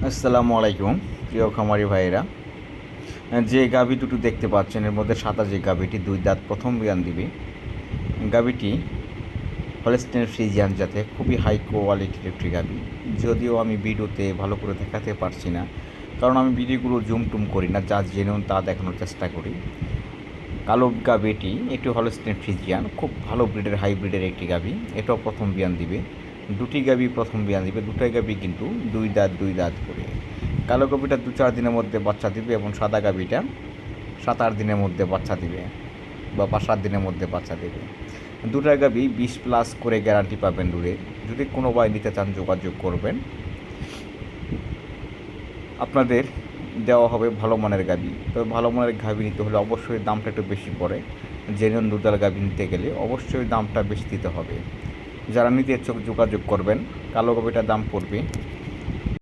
আসসালামু আলাইকুম প্রিয় খামারি ভাইয়েরা। যে গাভী দুটো দেখতে পাচ্ছেন এর মধ্যে সাদা যে গাভীটি দুই দাঁত প্রথম বিয়ান দিবে, গাভীটি হলস্টেইন ফ্রিজিয়ান জাতে খুবই হাই কোয়ালিটির একটি গাভী। যদিও আমি ভিডিওতে ভালো করে দেখাতে পারছি না, কারণ আমি ভিডিওগুলো জুম টুম করি না, যা জেনেও তা দেখানোর চেষ্টা করি। কালো গাভীটি একটি হলস্টেইন ফ্রিজিয়ান, খুব ভালো ব্রিডের হাই ব্রিডের একটি গাভী। এটাও প্রথম বিয়ান দিবে। দুটি গাভী প্রথম বিয়ান দিবে, দুটাই গাভী কিন্তু দুই দাঁত করে। কালো গাভীটা 2-4 দিনের মধ্যে বাচ্চা দিবে এবং সাদা গাভীটা 7-8 দিনের মধ্যে বাচ্চা দিবে বা 5-7 দিনের মধ্যে বাচ্চা দেবে। দুটা গাভী 20+ করে গ্যারান্টি পাবেন দুধে। যদি কোনো ভাই নিতে চান যোগাযোগ করবেন, আপনাদের দেওয়া হবে ভালো মানের গাভী। তবে ভালো মানের গাভী নিতে হলে অবশ্যই দামটা একটু বেশি পড়ে। জেনুইন দুধার গাভী নিতে গেলে অবশ্যই দামটা বেশি দিতে হবে। যারা নিতে ইচ্ছুক যোগাযোগ করবেন। কালো গাভীটার দাম পড়বে